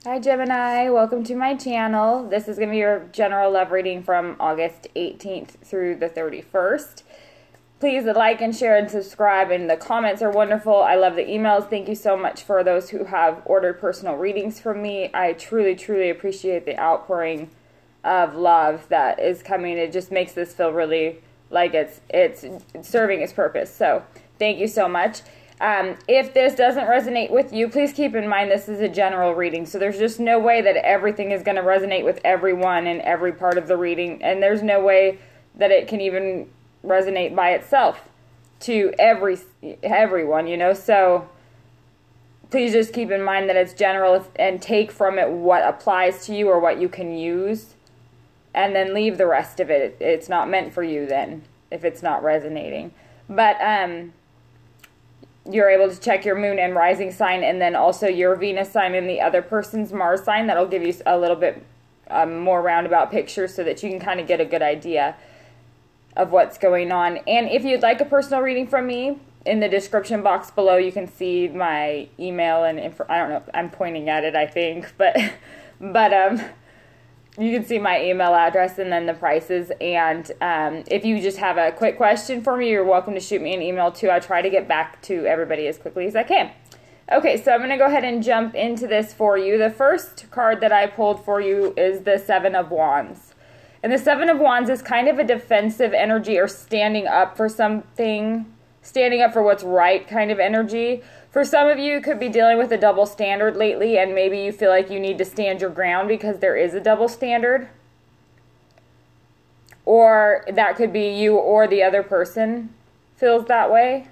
Hi Gemini, welcome to my channel. This is going to be your general love reading from August 18th through the 31st. Please like and share and subscribe, and the comments are wonderful. I love the emails. Thank you so much for those who have ordered personal readings from me. I truly appreciate the outpouring of love that is coming. It just makes this feel really like it's serving its purpose. So thank you so much. If this doesn't resonate with you, please keep in mind this is a general reading, so there's just no way that everything is going to resonate with everyone in every part of the reading, and there's no way that it can even resonate by itself to everyone, you know. So please just keep in mind that it's general and take from it what applies to you or what you can use, and then leave the rest of it. It's not meant for you then if it's not resonating. But you're able to check your moon and rising sign, and then also your Venus sign and the other person's Mars sign. That'll give you a little bit more roundabout picture so that you can kind of get a good idea of what's going on. And if you'd like a personal reading from me, in the description box below you can see my email and I don't know, I'm pointing at it I think, but you can see my email address and then the prices. And if you just have a quick question for me, you're welcome to shoot me an email too. I try to get back to everybody as quickly as I can. Okay, so I'm going to go ahead and jump into this for you. The first card that I pulled for you is the Seven of Wands. And the Seven of Wands is kind of a defensive energy, or standing up for something, standing up for what's right kind of energy. For some of you, could be dealing with a double standard lately, and maybe you feel like you need to stand your ground because there is a double standard. Or that could be you or the other person feels that way.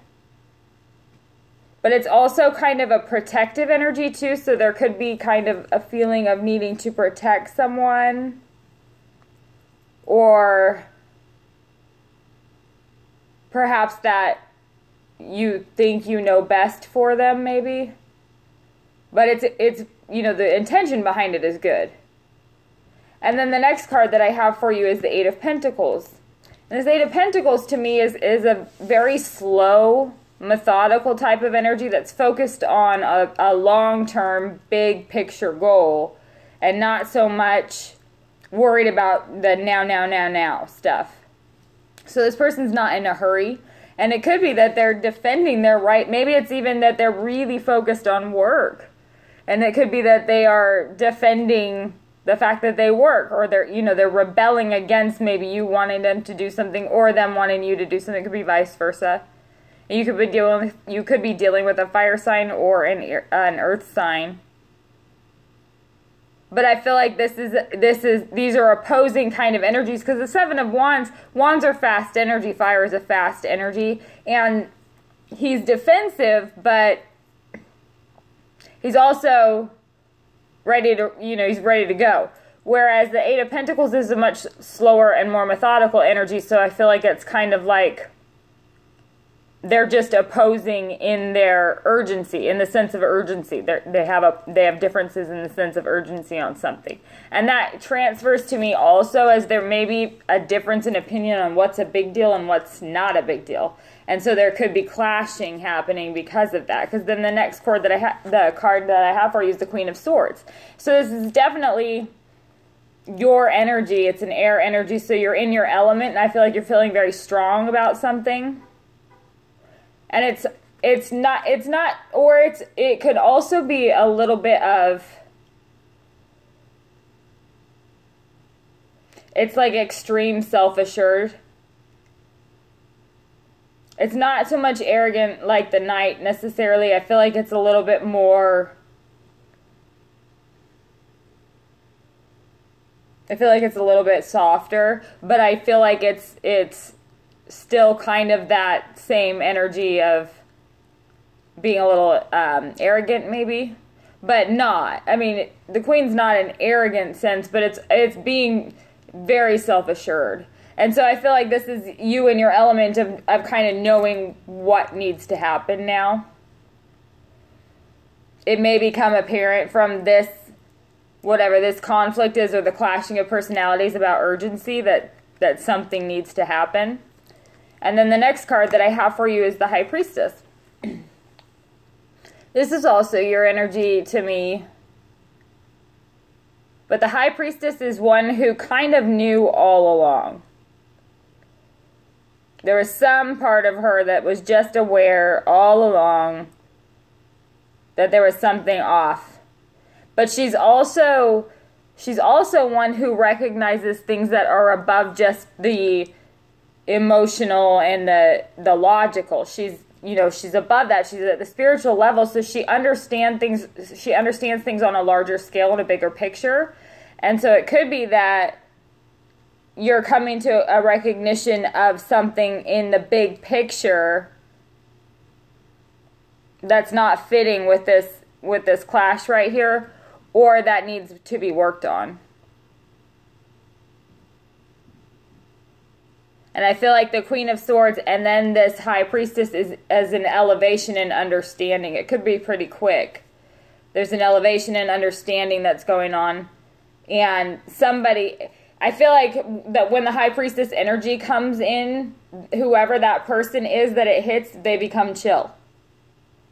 But it's also kind of a protective energy too, so there could be kind of a feeling of needing to protect someone. Or perhaps that you think you know best for them, maybe. But it's you know, the intention behind it is good. And then the next card that I have for you is the Eight of Pentacles. And this Eight of Pentacles to me is a very slow, methodical type of energy that's focused on a long-term, big picture goal, and not so much worried about the now stuff. So this person's not in a hurry. And it could be that they're defending their right. Maybe it's even that they're really focused on work. And it could be that they are defending the fact that they work, or they're rebelling against maybe you wanting them to do something or them wanting you to do something. It could be vice versa. And you could be dealing with a fire sign or an earth sign. But I feel like these are opposing kind of energies, because the Seven of Wands are fast energy, fire is a fast energy, and he's defensive, but he's also ready to, he's ready to go. Whereas the Eight of Pentacles is a much slower and more methodical energy, so I feel like it's kind of like they're just opposing in their urgency, in the sense of urgency. They have differences in the sense of urgency on something. And that transfers to me also as there may be a difference in opinion on what's a big deal and what's not a big deal. And so there could be clashing happening because of that. Because then the next card that I have for you is the Queen of Swords. So this is definitely your energy. It's an air energy, so you're in your element, and I feel like you're feeling very strong about something. And it could also be a little bit of, it's like extreme self-assured. It's not so much arrogant like the Knight necessarily. I feel like it's a little bit more, I feel like it's a little bit softer, but I feel like it's still kind of that same energy of being a little arrogant maybe, but not. I mean, the Queen's not an arrogant sense, but it's being very self-assured. And so I feel like this is you in your element of kind of knowing what needs to happen now. It may become apparent from this, whatever this conflict is, or the clashing of personalities about urgency, that something needs to happen. And then the next card that I have for you is the High Priestess. This is also your energy to me But the High Priestess is one who kind of knew all along. There was some part of her that was just aware all along that there was something off. But she's also one who recognizes things that are above just the emotional and the logical. She's above that. She's at the spiritual level, so she understands things on a larger scale and a bigger picture. And so it could be that you're coming to a recognition of something in the big picture that's not fitting with this clash right here, or that needs to be worked on. And I feel like the Queen of Swords and then this High Priestess is as an elevation in understanding. It could be pretty quick. There's an elevation in understanding that's going on. And I feel like that when the High Priestess energy comes in, whoever that person is that it hits, they become chill.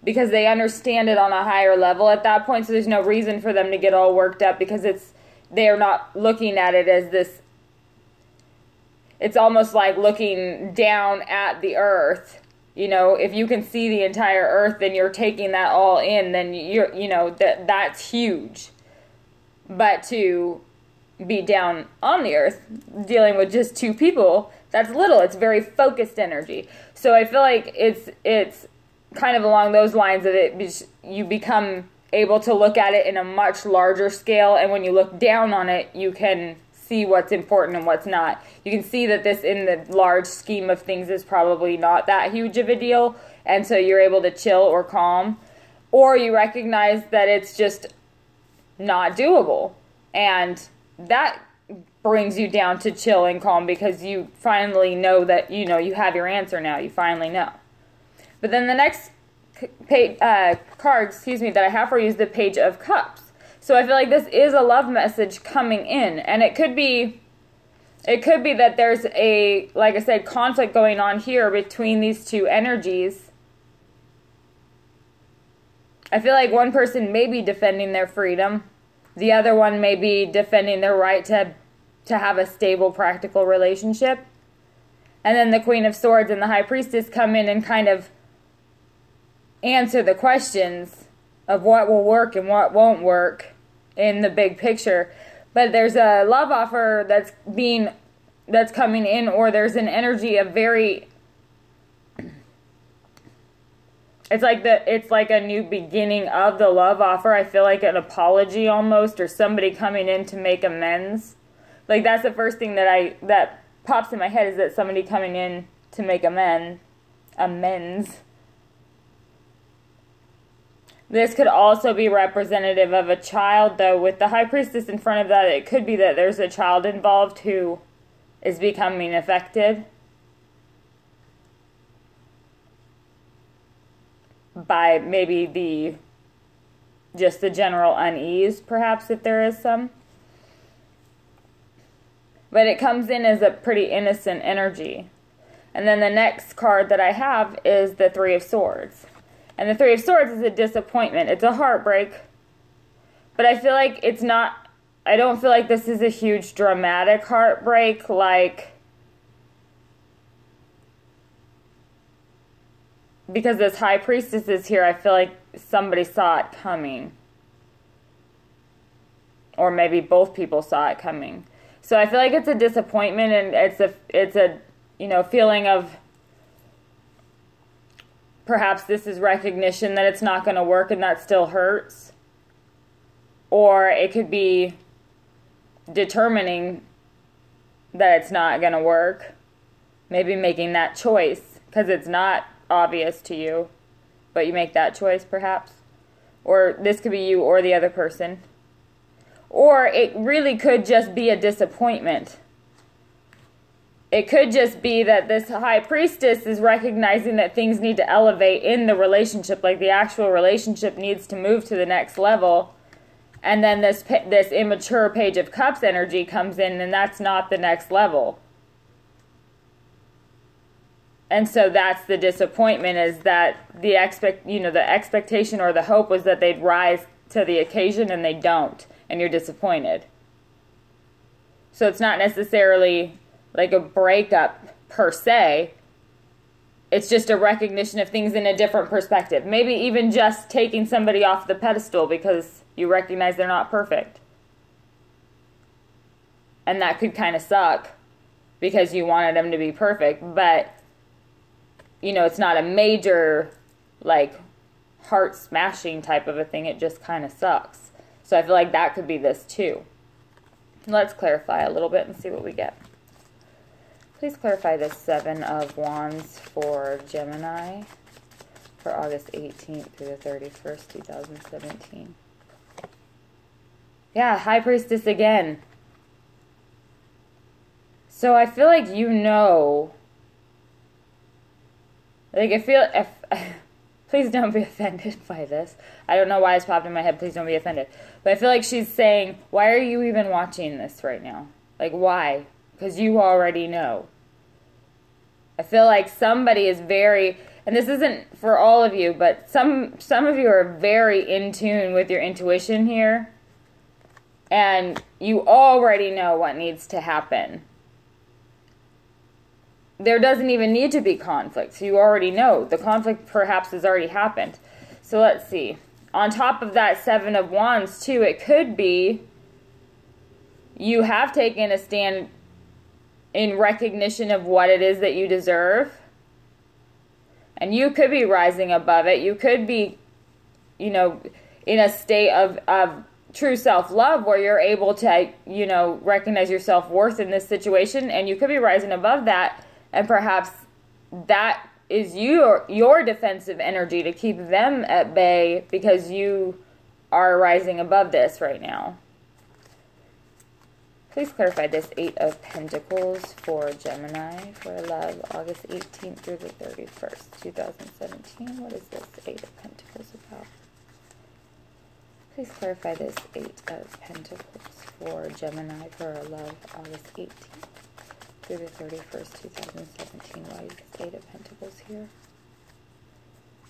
Because they understand it on a higher level at that point, so there's no reason for them to get all worked up, because they are not looking at it as this. It's almost like looking down at the earth. If you can see the entire earth, then you're taking that all in, then that's huge. But to be down on the earth, dealing with just two people, that's little. It's very focused energy. So I feel like it's kind of along those lines of it. You become able to look at it in a much larger scale, and when you look down on it, you can see what's important and what's not. You can see that this, in the large scheme of things, is probably not that huge of a deal, and so you're able to chill or calm, or you recognize that it's just not doable, and that brings you down to chill and calm, because you finally know that you have your answer now. You finally know. But then the next card, that I have for you is the Page of Cups. So I feel like this is a love message coming in, and it could be that there's a, like I said, conflict going on here between these two energies. I feel like one person may be defending their freedom, the other one may be defending their right to have a stable, practical relationship. And then the Queen of Swords and the High Priestess come in and kind of answer the questions of what will work and what won't work in the big picture. But there's a love offer that's coming in, or there's an energy of very, it's like a new beginning of the love offer. I feel like an apology almost, or somebody coming in to make amends. Like, that's the first thing that pops in my head, is that somebody coming in to make amends. This could also be representative of a child, though. With the High Priestess in front of that, it could be that there's a child involved who is becoming affected by maybe just the general unease, perhaps, if there is some. But it comes in as a pretty innocent energy. And then the next card that I have is the Three of Swords. And the Three of Swords is a disappointment. It's a heartbreak. But I feel like I don't feel like this is a huge dramatic heartbreak, because this High Priestess is here. I feel like somebody saw it coming. Or maybe both people saw it coming. So I feel like it's a disappointment, and it's a feeling of, perhaps this is recognition that it's not going to work, and that still hurts. Or it could be determining that it's not going to work. Maybe making that choice, because it's not obvious to you, but you make that choice, perhaps. Or this could be you or the other person. Or it really could just be a disappointment. It could just be that this High Priestess is recognizing that things need to elevate in the relationship, like the actual relationship needs to move to the next level. And then this immature Page of Cups energy comes in, and that's not the next level. And so that's the disappointment, is that the expectation or the hope was that they'd rise to the occasion, and they don't, and you're disappointed. So it's not necessarily like a breakup per se. It's just a recognition of things in a different perspective. Maybe even just taking somebody off the pedestal because you recognize they're not perfect. And that could kind of suck because you wanted them to be perfect. But, you know, it's not a major, like, heart-smashing type of a thing. It just kind of sucks. So I feel like that could be this too. Let's clarify a little bit and see what we get. Please clarify the 7 of Wands for Gemini for August 18th through the 31st, 2017. Yeah, High Priestess again. So I feel like you know, like please don't be offended by this. I don't know why it's popped in my head. Please don't be offended. But I feel like she's saying, why are you even watching this right now? Like, why? Because you already know. I feel like somebody is very, and this isn't for all of you, but some of you are very in tune with your intuition here. And you already know what needs to happen. There doesn't even need to be conflict. So you already know. The conflict perhaps has already happened. So let's see. On top of that 7 of Wands too, it could be you have taken a stand in recognition of what it is that you deserve. And you could be rising above it. You could be, you know, in a state of true self-love where you're able to, you know, recognize your self-worth in this situation. And you could be rising above that. And perhaps that is your defensive energy to keep them at bay because you are rising above this right now. Please clarify this 8 of Pentacles for Gemini for love, August 18th through the 31st, 2017. What is this 8 of Pentacles about? Please clarify this 8 of Pentacles for Gemini for love, August 18th through the 31st, 2017. Why is this 8 of Pentacles here?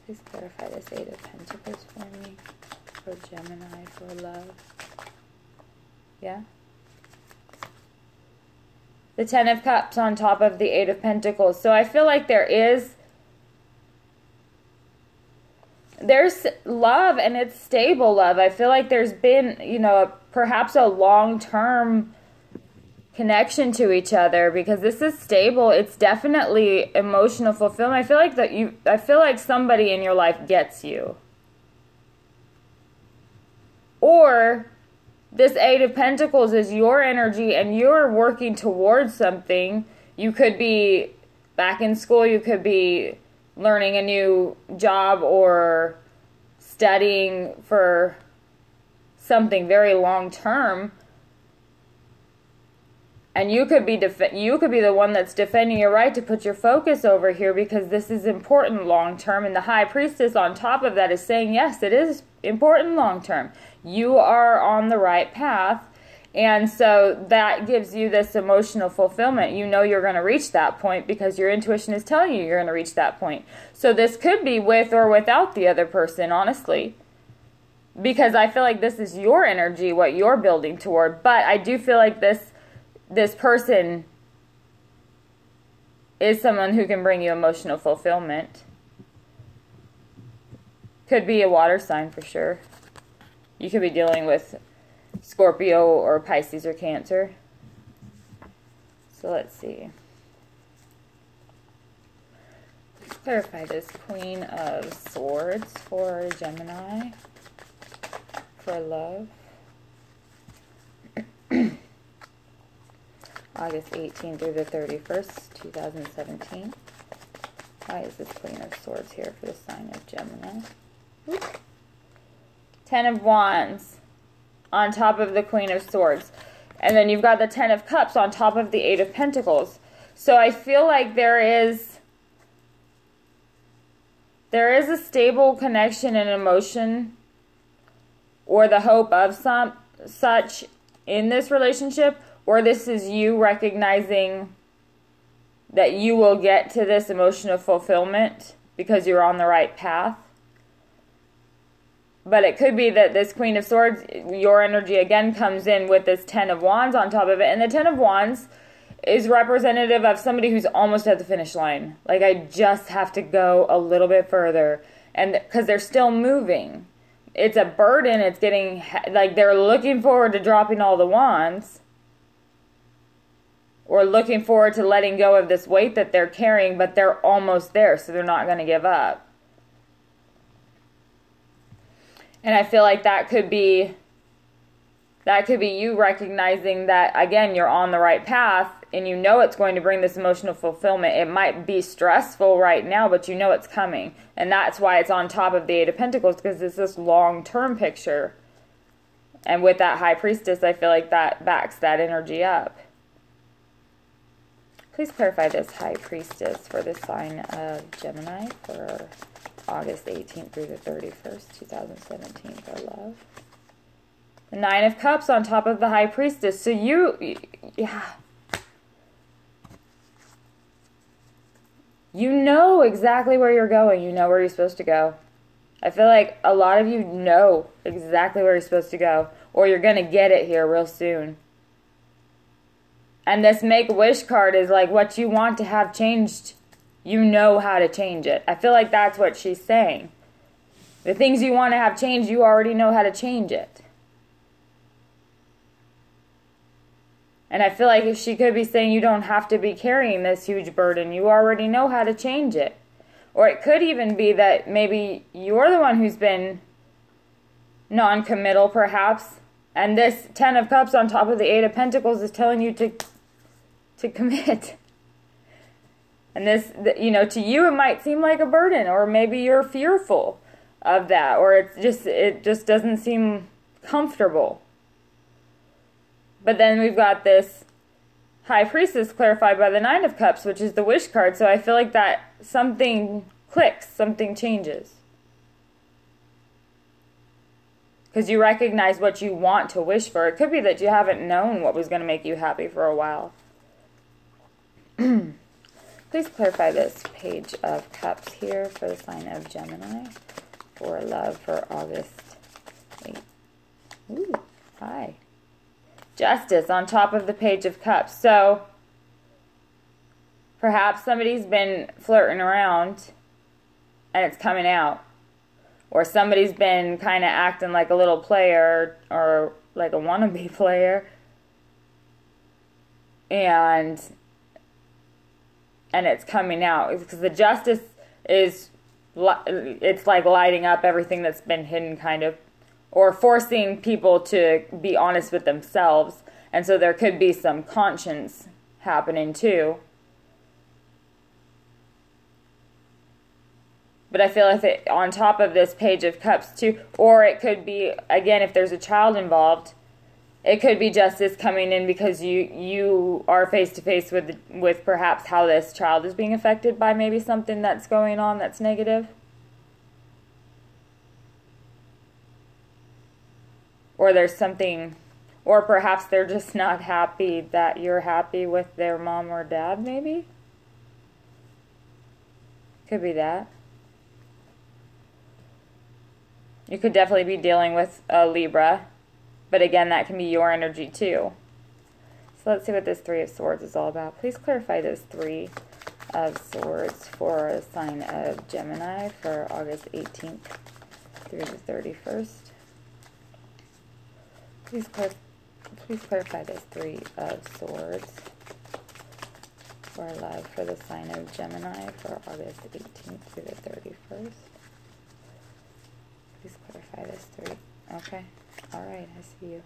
Please clarify this 8 of Pentacles for me for Gemini for love. Yeah? The 10 of Cups on top of the 8 of Pentacles. So I feel like there's love, and it's stable love. I feel like there's been, you know, perhaps a long-term connection to each other because this is stable. It's definitely emotional fulfillment. I feel like somebody in your life gets you. Or this 8 of Pentacles is your energy and you're working towards something. You could be back in school. You could be learning a new job or studying for something very long term. And you could be the one that's defending your right to put your focus over here because this is important long term. And the High Priestess on top of that is saying, yes, it is important long term. You are on the right path. And so that gives you this emotional fulfillment. You know you're going to reach that point because your intuition is telling you you're going to reach that point. So this could be with or without the other person, honestly. Because I feel like this is your energy, what you're building toward. But I do feel like this person is someone who can bring you emotional fulfillment. Could be a water sign for sure. You could be dealing with Scorpio or Pisces or Cancer. So let's see. Let's clarify this Queen of Swords for Gemini for love. August 18th through the 31st, 2017. Why is this Queen of Swords here for the sign of Gemini? Oop. 10 of Wands on top of the Queen of Swords. And then you've got the 10 of Cups on top of the 8 of Pentacles. So I feel like there is a stable connection and emotion or the hope of such in this relationship, or this is you recognizing that you will get to this emotional fulfillment because you're on the right path. But it could be that this Queen of Swords, your energy again comes in with this Ten of Wands on top of it. And the Ten of Wands is representative of somebody who's almost at the finish line. Like, I just have to go a little bit further. And because they're still moving. It's a burden. It's getting, like, they're looking forward to dropping all the wands. Or looking forward to letting go of this weight that they're carrying. But they're almost there, so they're not going to give up. And I feel like that could be you recognizing that, again, you're on the right path and you know it's going to bring this emotional fulfillment. It might be stressful right now, but you know it's coming. And that's why it's on top of the Eight of Pentacles, because it's this long-term picture. And with that High Priestess, I feel like that backs that energy up. Please clarify this High Priestess for the sign of Gemini for August 18th through the 31st, 2017 for love. The Nine of Cups on top of the High Priestess. So yeah. You know exactly where you're going. You know where you're supposed to go. I feel like a lot of you know exactly where you're supposed to go. Or you're going to get it here real soon. And this Make-A-Wish card is like what you want to have changed. You know how to change it. I feel like that's what she's saying. The things you want to have changed, you already know how to change it. And I feel like she could be saying you don't have to be carrying this huge burden. You already know how to change it. Or it could even be that maybe you're the one who's been non-committal, perhaps. And this Ten of Cups on top of the Eight of Pentacles is telling you to commit. And this, you know, to you it might seem like a burden. Or maybe you're fearful of that. Or it just doesn't seem comfortable. But then we've got this High Priestess clarified by the Nine of Cups, which is the Wish card. So I feel like that something clicks, something changes. Because you recognize what you want to wish for. It could be that you haven't known what was going to make you happy for a while. Please clarify this Page of Cups here for the sign of Gemini for love for August 8th. Ooh, hi. Justice on top of the Page of Cups. So, perhaps somebody's been flirting around and it's coming out. Or somebody's been kind of acting like a little player or like a wannabe player. And it's coming out. Because the Justice is, it's like lighting up everything that's been hidden, kind of. Or forcing people to be honest with themselves. And so there could be some conscience happening too. But I feel like on top of this Page of Cups too, or it could be, again, if there's a child involved, it could be justice coming in because you are face to face with perhaps how this child is being affected by maybe something that's going on that's negative. Or there's something, or perhaps they're just not happy that you're happy with their mom or dad, maybe? Could be that. You could definitely be dealing with a Libra. But again, that can be your energy too. So let's see what this Three of Swords is all about. Please clarify this Three of Swords for a sign of Gemini for August 18th through the 31st. Please clarify this Three of Swords for love for the sign of Gemini for August 18th through the 31st. Please clarify this three. Okay. All right. I see you.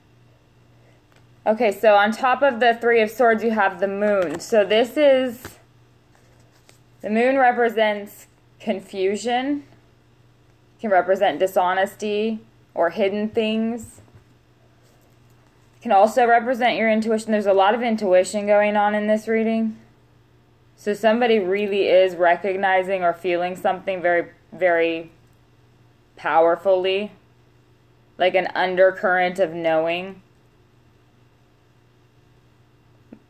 Okay. So on top of the Three of Swords, you have the Moon. So this is, the Moon represents confusion. It can represent dishonesty or hidden things. It can also represent your intuition. There's a lot of intuition going on in this reading. So somebody really is recognizing or feeling something very, very powerfully, like an undercurrent of knowing.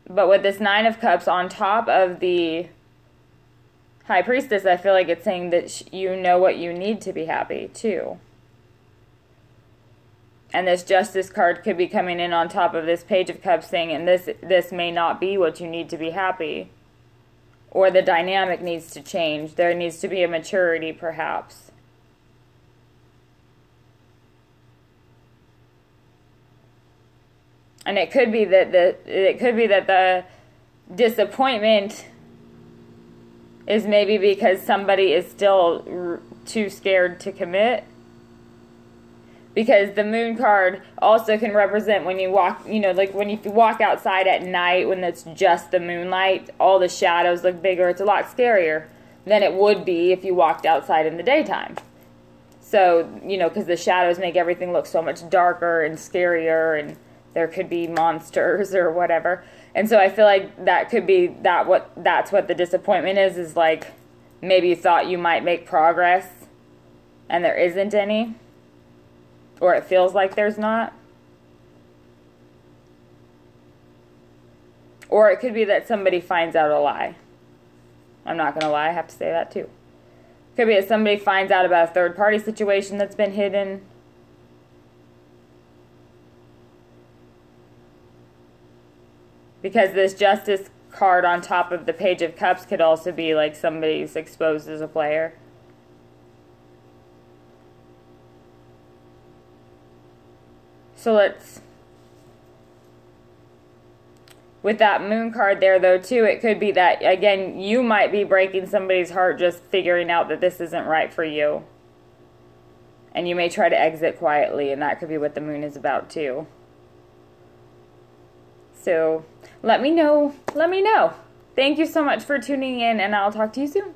But with this Nine of Cups on top of the High Priestess, I feel like it's saying that you know what you need to be happy too. And this Justice card could be coming in on top of this Page of Cups saying, and this may not be what you need to be happy. Or the dynamic needs to change. There needs to be a maturity, perhaps. And it could be that the disappointment is maybe because somebody is still too scared to commit. Because the Moon card also can represent when you walk, like when you walk outside at night when it's just the moonlight, all the shadows look bigger. It's a lot scarier than it would be if you walked outside in the daytime. So, because the shadows make everything look so much darker and scarier, and there could be monsters or whatever. And so I feel like that could be that's what the disappointment is like maybe you thought you might make progress and there isn't any. Or it feels like there's not. Or it could be that somebody finds out a lie. I'm not going to lie, I have to say that too. It could be that somebody finds out about a third-party situation that's been hidden. Because this Justice card on top of the Page of Cups could also be like somebody's exposed as a player. So let's, with that Moon card there though too, it could be that, again, you might be breaking somebody's heart just figuring out that this isn't right for you. And you may try to exit quietly, and that could be what the Moon is about too. So let me know. Thank you so much for tuning in, and I'll talk to you soon.